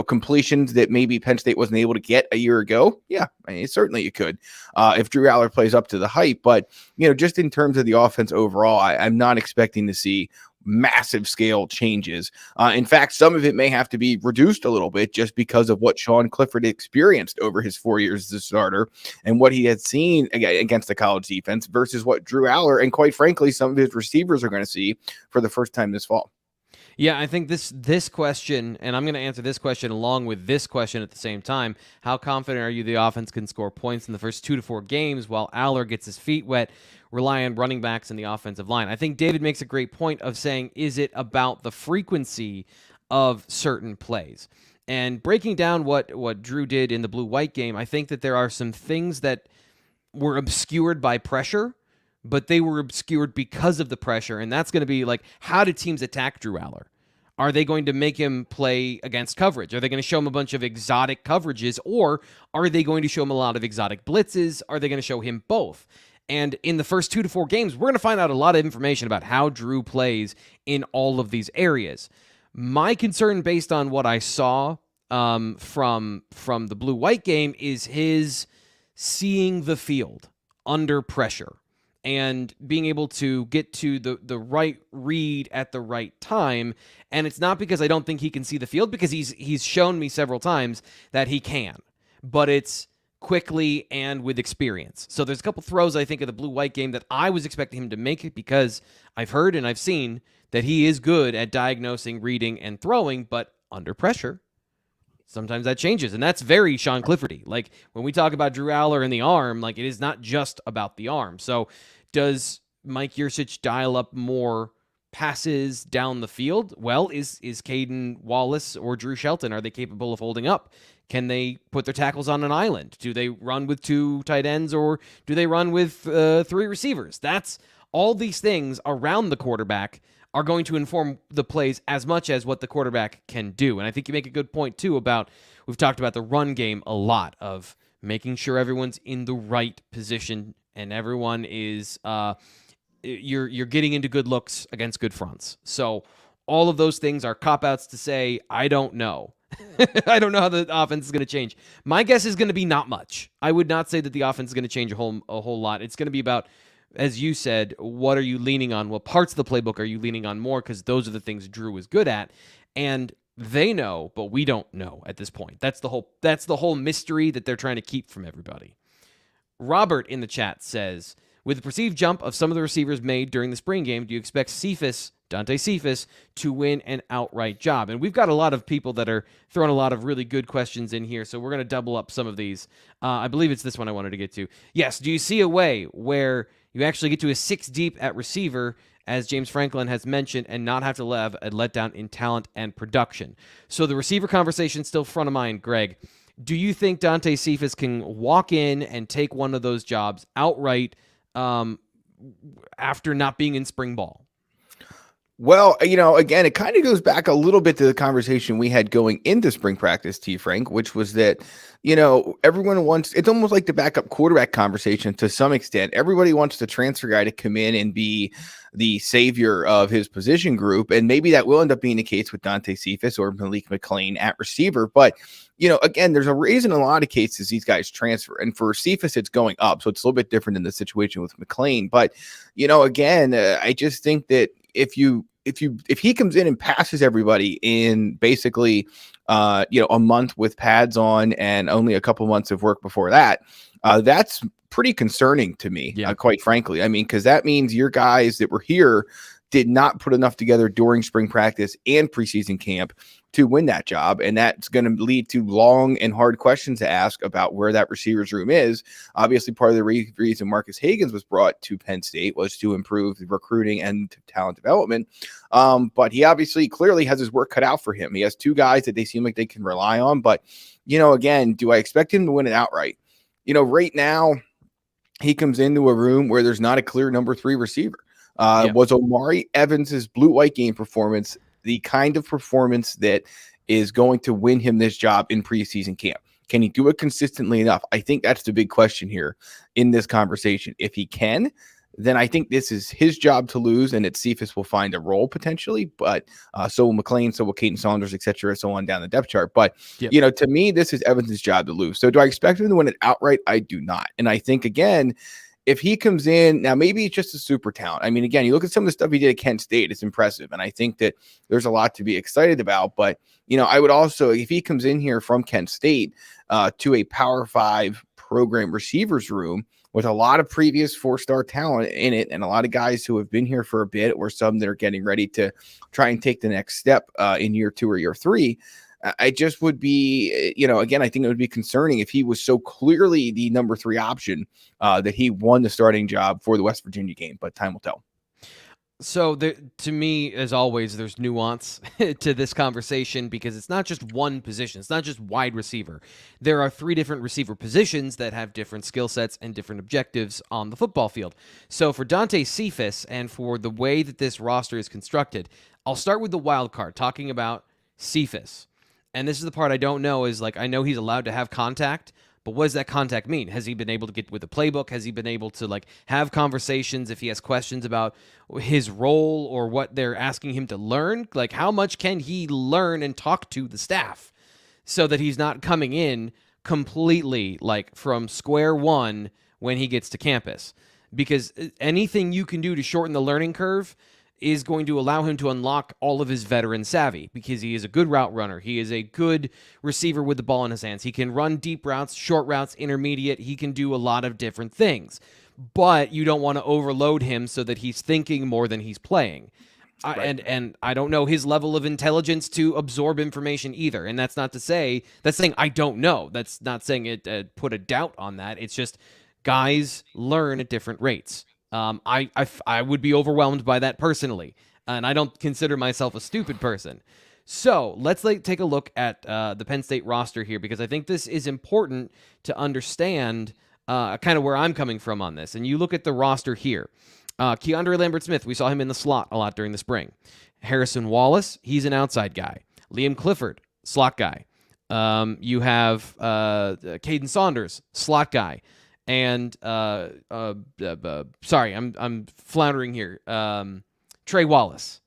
completions that maybe Penn State wasn't able to get a year ago? Yeah, certainly you could if Drew Aller plays up to the hype. But, just in terms of the offense overall, I'm not expecting to see massive scale changes. In fact, some of it may have to be reduced a little bit just because of what Sean Clifford experienced over his 4 years as a starter and what he had seen against the college defense versus what Drew Aller and, quite frankly, some of his receivers are going to see for the first time this fall. Yeah, I think this question, and I'm going to answer this question along with this question at the same time. How confident are you the offense can score points in the first 2 to 4 games while Aller gets his feet wet, rely on running backs and the offensive line? I think David makes a great point of saying, is it about the frequency of certain plays? And breaking down what Drew did in the blue-white game, I think that there are some things that were obscured by pressure, but they were obscured because of the pressure, and that's going to be like, how do teams attack Drew Aller? Are they going to make him play against coverage? Are they going to show him a bunch of exotic coverages, or are they going to show him a lot of exotic blitzes? Are they going to show him both? And in the first 2 to 4 games, we're going to find out a lot of information about how Drew plays in all of these areas. My concern, based on what I saw from the blue-white game, is his seeing the field under pressure and being able to get to the right read at the right time. And it's not because I don't think he can see the field, because he's shown me several times that he can, but it's quickly and with experience. So there's a couple throws, I think, of the blue-white game that I was expecting him to make it, because I've heard and I've seen that he is good at diagnosing, reading, and throwing, but under pressure, sometimes that changes, and that's very Sean Cliffordy. Like, when we talk about Drew Aller and the arm, like, it is not just about the arm. So does Mike Yurcich dial up more passes down the field? Well, is Caden Wallace or Drew Shelton, are they capable of holding up? Can they put their tackles on an island? Do they run with 2 tight ends, or do they run with 3 receivers? That's all these things around the quarterback are going to inform the plays as much as what the quarterback can do. And I think you make a good point, too, about, we've talked about the run game a lot, of making sure everyone's in the right position and everyone is, you're getting into good looks against good fronts. So all of those things are cop-outs to say, I don't know. I don't know how the offense is going to change. My guess is going to be not much. I would not say that the offense is going to change a whole lot. It's going to be about, as you said, what are you leaning on? What parts of the playbook are you leaning on more? Because those are the things Drew is good at, and they know, but we don't know at this point. That's the whole mystery that they're trying to keep from everybody. Robert in the chat says, with the perceived jump of some of the receivers made during the spring game, do you expect Dante Cephas, to win an outright job? And we've got a lot of people that are throwing a lot of really good questions in here, so we're going to double up some of these. I believe it's this one I wanted to get to. Yes, do you see a way where you actually get to a 6 deep at receiver, as James Franklin has mentioned, and not have to have a letdown in talent and production? So the receiver conversation still front of mind, Greg. Do you think Dante Cephas can walk in and take one of those jobs outright after not being in spring ball? Well, again, it kind of goes back a little bit to the conversation we had going into spring practice, T. Frank, which was that, everyone wants, it's almost like the backup quarterback conversation to some extent. Everybody wants the transfer guy to come in and be the savior of his position group. And maybe that will end up being the case with Dante Cephas or Malik McLean at receiver. But, again, there's a reason in a lot of cases these guys transfer. And for Cephas, it's going up. So it's a little bit different in the situation with McLean. But, again, I just think that if he comes in and passes everybody in basically, a month with pads on and only a couple months of work before that, that's pretty concerning to me, quite frankly. I mean, because that means your guys that were here did not put enough together during spring practice and preseason camp to win that job. And that's going to lead to long and hard questions to ask about where that receivers room is. Obviously, part of the reason Marcus Hagans was brought to Penn State was to improve the recruiting and talent development. But he obviously clearly has his work cut out for him. He has 2 guys that they seem like they can rely on. But, again, do I expect him to win it outright? Right now, he comes into a room where there's not a clear number 3 receiver. Was Omari Evans's blue-white game performance the kind of performance that is going to win him this job in preseason camp? Can he do it consistently enough? I think that's the big question here in this conversation. If he can, then I think this is his job to lose, and Cephas will find a role potentially, but so will McLean, so will Caden Saunders, et cetera, so on down the depth chart. But, to me, this is Evans's job to lose. So do I expect him to win it outright? I do not. And I think, again, if he comes in now, maybe it's just a super talent. I mean, again, you look at some of the stuff he did at Kent State, it's impressive. And I think that there's a lot to be excited about. But, I would also, if he comes in here from Kent State to a Power 5 program receivers room with a lot of previous 4-star talent in it and a lot of guys who have been here for a bit or some that are getting ready to try and take the next step in year 2 or year 3, I just would be, again, I think it would be concerning if he was so clearly the number 3 option that he won the starting job for the West Virginia game, but time will tell. So to me, as always, there's nuance to this conversation because it's not just one position. It's not just wide receiver. There are 3 different receiver positions that have different skill sets and different objectives on the football field. So for Dante Cephas and for the way that this roster is constructed, I'll start with the wild card, talking about Cephas. And this is the part I don't know is, I know he's allowed to have contact, but what does that contact mean? Has he been able to get with the playbook? Has he been able to have conversations if he has questions about his role or what they're asking him to learn? How much can he learn and talk to the staff so that he's not coming in completely from square one when he gets to campus? Because anything you can do to shorten the learning curve is going to allow him to unlock all of his veteran savvy because he is a good route runner. He is a good receiver with the ball in his hands. He can run deep routes, short routes, intermediate. He can do a lot of different things. But you don't want to overload him so that he's thinking more than he's playing. Right. And I don't know his level of intelligence to absorb information either. And that's not to say, that's saying I don't know. That's not saying it put a doubt on that. It's just guys learn at different rates. I would be overwhelmed by that personally, and I don't consider myself a stupid person. So let's take a look at the Penn State roster here because I think this is important to understand kind of where I'm coming from on this. And you look at the roster here. Keandre Lambert-Smith, we saw him in the slot a lot during the spring. Harrison Wallace, he's an outside guy. Liam Clifford, slot guy. You have Caden Saunders, slot guy. And sorry, I'm floundering here. Trey Wallace,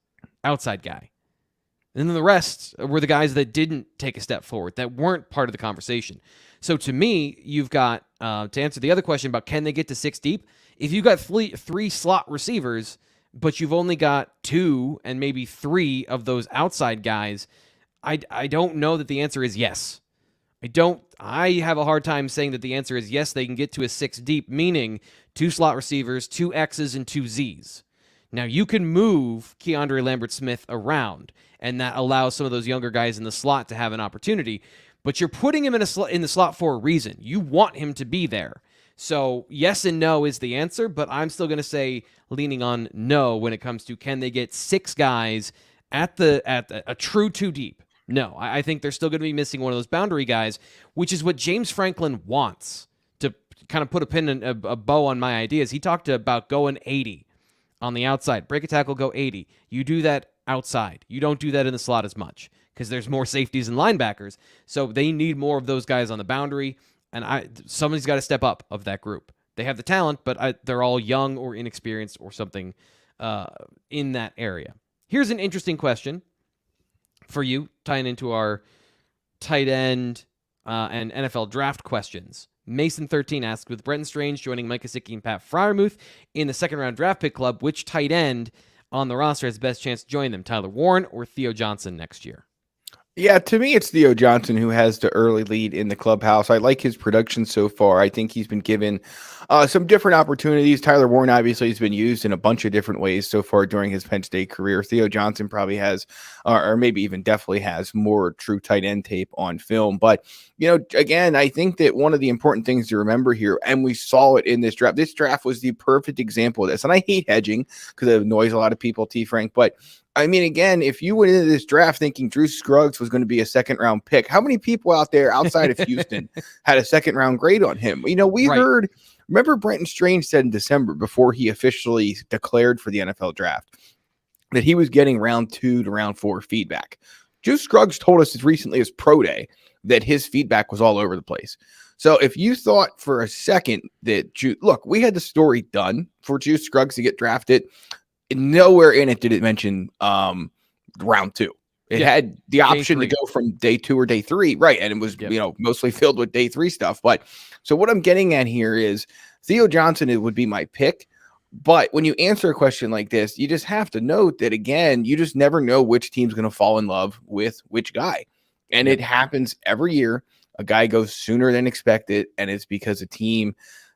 outside guy. And then the rest were the guys that didn't take a step forward, that weren't part of the conversation. So to me, you've got, to answer the other question about can they get to 6 deep, if you've got 3 slot receivers, but you've only got 2 and maybe 3 of those outside guys, I don't know that the answer is yes. I have a hard time saying that the answer is yes, they can get to a 6 deep, meaning 2 slot receivers, 2 X's, and 2 Z's. Now, you can move Keandre Lambert-Smith around, and that allows some of those younger guys in the slot to have an opportunity, but you're putting him in the slot for a reason. You want him to be there. So yes and no is the answer, but I'm still going to say leaning on no when it comes to can they get 6 guys at a true 2 deep. No, I think they're still going to be missing one of those boundary guys, which is what James Franklin wants to kind of put a pin in a bow on my ideas. He talked about going 80 on the outside. Break a tackle, go 80. You do that outside. You don't do that in the slot as much because there's more safeties and linebackers. So they need more of those guys on the boundary, and somebody's got to step up of that group. They have the talent, but they're all young or inexperienced or something in that area. Here's an interesting question for you, tying into our tight end and NFL draft questions. Mason13 asks, with Brenton Strange joining Mike Gesicki and Pat Freiermuth in the second-round draft pick club, which tight end on the roster has the best chance to join them, Tyler Warren or Theo Johnson next year? Yeah, to me, it's Theo Johnson who has the early lead in the clubhouse. I like his production so far. I think he's been given some different opportunities. Tyler Warren obviously has been used in a bunch of different ways so far during his Penn State career. Theo Johnson probably has, or maybe even definitely has, more true tight end tape on film. But, again, I think that one of the important things to remember here, and we saw it in this draft was the perfect example of this. And I hate hedging because it annoys a lot of people, T. Frank, but I mean, again, if you went into this draft thinking Drew Scruggs was going to be a second-round pick, how many people out there outside of Houston had a second-round grade on him? We heard, remember Brenton Strange said in December before he officially declared for the NFL draft that he was getting round 2 to round 4 feedback. Drew Scruggs told us as recently as Pro Day that his feedback was all over the place. So if you thought for a second that, look, we had the story done for Drew Scruggs to get drafted. Nowhere in it did it mention round 2. It had the option to go from day 2 or day 3, right? And it was mostly filled with day 3 stuff. But so what I'm getting at here is Theo Johnson it would be my pick. But when you answer a question like this, you just have to note that, again, you just never know which team's going to fall in love with which guy. And it happens every year. A guy goes sooner than expected, and it's because a team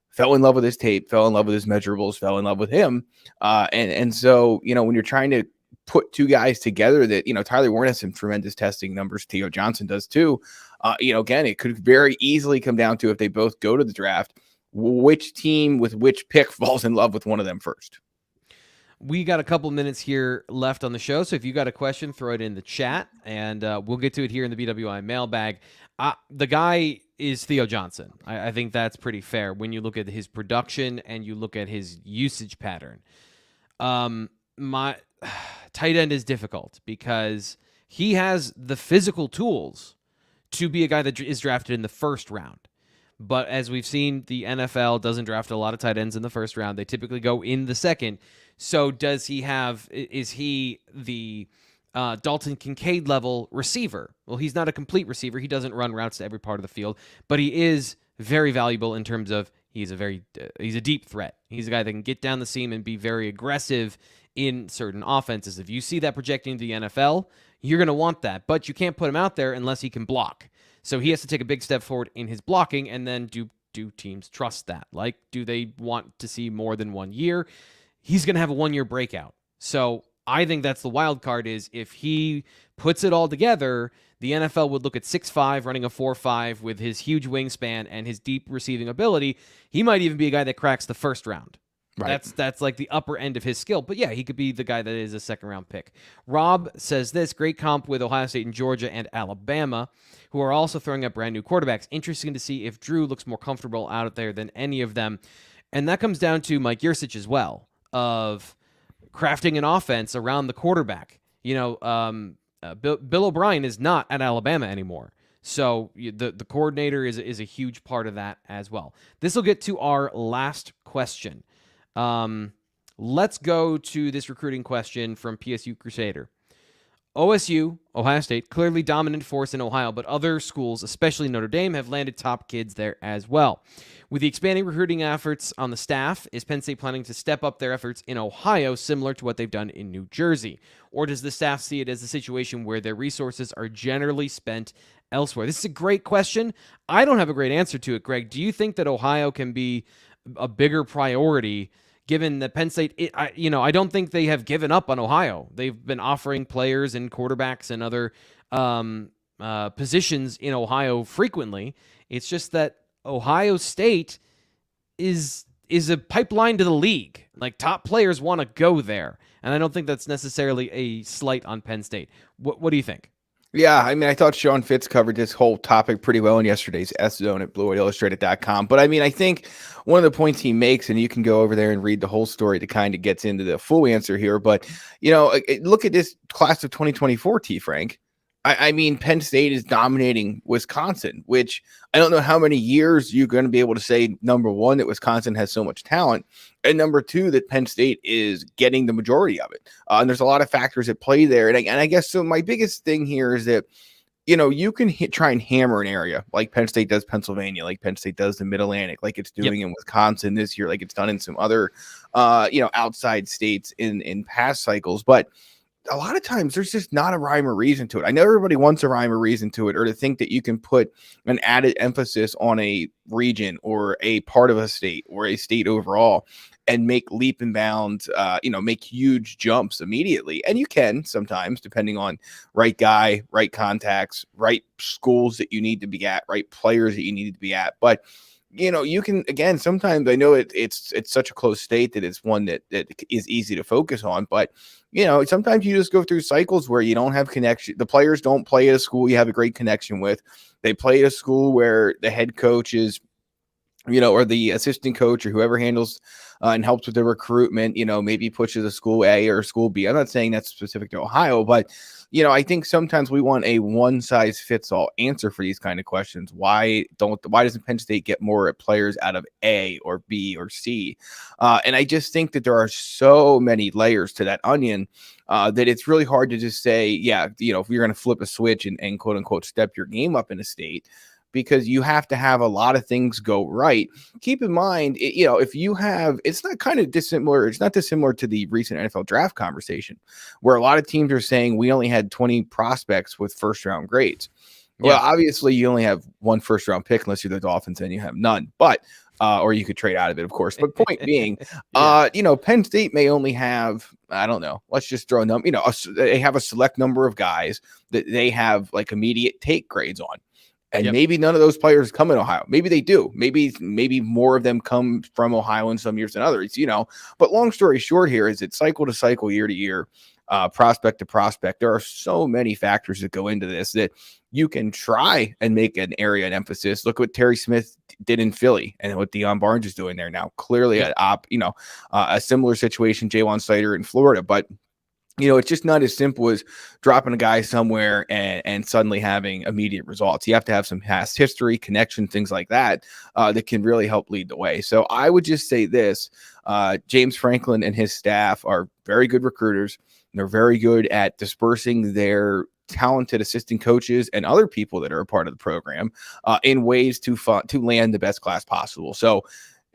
fell in love with his tape, fell in love with his measurables, fell in love with him. And so, when you're trying to put two guys together that, Tyler Warren has some tremendous testing numbers. Theo Johnson does too. Again, it could very easily come down to, if they both go to the draft, which team with which pick falls in love with one of them first. We got a couple minutes here left on the show, so if you got a question, throw it in the chat, and we'll get to it here in the BWI mailbag. The guy is Theo Johnson. I think that's pretty fair when you look at his production and you look at his usage pattern. My tight end is difficult because he has the physical tools to be a guy that is drafted in the first round. But as we've seen, the NFL doesn't draft a lot of tight ends in the first round. They typically go in the second. So is he the Dalton Kincaid level receiver? Well, he's not a complete receiver. He doesn't run routes to every part of the field, but he is very valuable in terms of he's a deep threat. He's a guy that can get down the seam and be very aggressive in certain offenses. If you see that projecting to the NFL, you're going to want that, but you can't put him out there unless he can block. So he has to take a big step forward in his blocking, and then do teams trust that? Like, do they want to see more than 1 year? He's going to have a 1-year breakout. So I think that's the wild card, is if he puts it all together, the NFL would look at 6'5", running a 4.5 with his huge wingspan and his deep receiving ability. He might even be a guy that cracks the first round. Right. That's like the upper end of his skill. But yeah, he could be the guy that is a second-round pick. Rob says this: great comp with Ohio State and Georgia and Alabama, who are also throwing up brand-new quarterbacks. Interesting to see if Drew looks more comfortable out there than any of them. And that comes down to Mike Yurcich as well, of crafting an offense around the quarterback. Bill O'Brien is not at Alabama anymore. So the coordinator is a huge part of that as well. This will get to our last question. Let's go to this recruiting question from PSU Crusader. OSU, Ohio State, clearly dominant force in Ohio, but other schools, especially Notre Dame, have landed top kids there as well. With the expanding recruiting efforts on the staff, is Penn State planning to step up their efforts in Ohio, similar to what they've done in New Jersey? Or does the staff see it as a situation where their resources are generally spent elsewhere? This is a great question. I don't have a great answer to it, Greg. Do you think that Ohio can be a bigger priority, given that Penn State, I don't think they have given up on Ohio. They've been offering players and quarterbacks and other positions in Ohio frequently. It's just that Ohio State is a pipeline to the league. Like, top players want to go there, and I don't think that's necessarily a slight on Penn State. What do you think? Yeah, I mean, I thought Sean Fitz covered this whole topic pretty well in yesterday's S-Zone at BlueWhiteIllustrated.com. But I mean, I think one of the points he makes, and you can go over there and read the whole story to kind of gets into the full answer here. But, look at this class of 2024, T. Frank. I mean, Penn State is dominating Wisconsin, which I don't know how many years you're going to be able to say, number one, that Wisconsin has so much talent, and number two, that Penn State is getting the majority of it. And there's a lot of factors at play there. And I guess so my biggest thing here is that, you can try and hammer an area like Penn State does Pennsylvania, like Penn State does the Mid-Atlantic, like it's doing in Wisconsin this year, like it's done in some other, outside states in past cycles. But a lot of times there's just not a rhyme or reason to it. I know everybody wants a rhyme or reason to it, or to think that you can put an added emphasis on a region or a part of a state or a state overall and make leap and bounds, make huge jumps immediately. And you can sometimes, depending on right guy, right contacts, right schools that you need to be at, right players that you need to be at. But you can, again, sometimes I know it's such a close state that it's one that is easy to focus on, but sometimes you just go through cycles where you don't have connection. The players don't play at a school you have a great connection with. They play at a school where the head coach is, or the assistant coach or whoever handles and helps with the recruitment, maybe pushes a school A or school B. I'm not saying that's specific to Ohio, but I think sometimes we want a one size fits all answer for these kind of questions. Why doesn't Penn State get more players out of A or B or C? And I just think that there are so many layers to that onion that it's really hard to just say, if you're going to flip a switch and quote unquote step your game up in a state, because you have to have a lot of things go right. Keep in mind, if you have, it's not dissimilar to the recent NFL draft conversation where a lot of teams are saying we only had 20 prospects with first round grades. Well, obviously you only have one first round pick unless you're the Dolphins and you have none, but or you could trade out of it, of course. But point being, Penn State may only have, I don't know, let's just throw a number, they have a select number of guys that they have like immediate take grades on. And maybe none of those players come in Ohio. Maybe they do. Maybe more of them come from Ohio in some years than others, But long story short here is it's cycle to cycle, year to year, prospect to prospect. There are so many factors that go into this that you can try and make an area an emphasis. Look what Terry Smith did in Philly and what Deion Barnes is doing there now. Clearly a similar situation, Jaywan Sider in Florida. But it's just not as simple as dropping a guy somewhere and suddenly having immediate results. You have to have some past history, connection, things like that, that can really help lead the way. So I would just say this, James Franklin and his staff are very good recruiters. They're very good at dispersing their talented assistant coaches and other people that are a part of the program in ways to land the best class possible. So,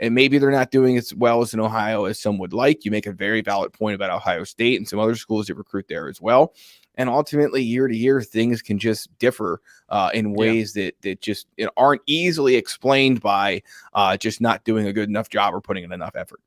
and maybe they're not doing as well as in Ohio as some would like. You make a very valid point about Ohio State and some other schools that recruit there as well. And ultimately, year to year, things can just differ in ways that just aren't easily explained by just not doing a good enough job or putting in enough effort.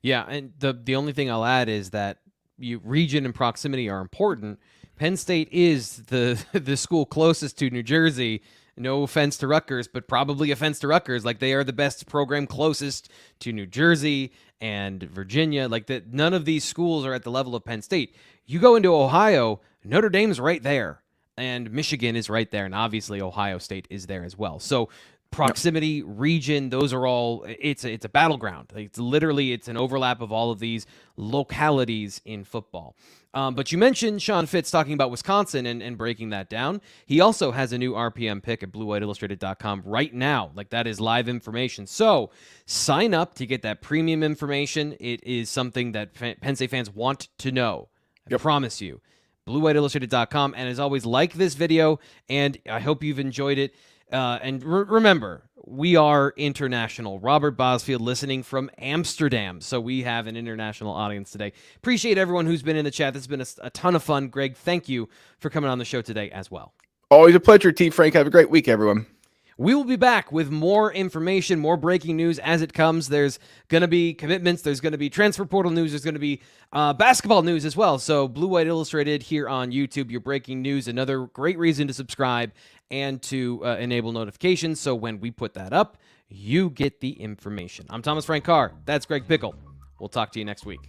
Yeah, and the only thing I'll add is that region and proximity are important. Penn State is the school closest to New Jersey. No offense to Rutgers, but probably offense to Rutgers. Like, they are the best program closest to New Jersey and Virginia. Like, none of these schools are at the level of Penn State. You go into Ohio, Notre Dame's right there, and Michigan is right there, and obviously Ohio State is there as well. So proximity, region, those are all, it's a battleground. It's an overlap of all of these localities in football. But you mentioned Sean Fitz talking about Wisconsin and breaking that down. He also has a new RPM pick at BlueWhiteIllustrated.com right now. Like, that is live information. So sign up to get that premium information. It is something that Penn State fans want to know. I promise you. BlueWhiteIllustrated.com. And as always, like this video, and I hope you've enjoyed it. And remember, we are international. Robert Bosfield listening from Amsterdam. So we have an international audience today. Appreciate everyone who's been in the chat. This has been a ton of fun. Greg, thank you for coming on the show today as well. Always a pleasure, T. Frank. Have a great week, everyone. We will be back with more information, more breaking news as it comes. There's going to be commitments. There's going to be transfer portal news. There's going to be basketball news as well. So Blue White Illustrated here on YouTube, your breaking news, another great reason to subscribe and to enable notifications. So when we put that up, you get the information. I'm Thomas Frank Carr. That's Greg Pickel. We'll talk to you next week.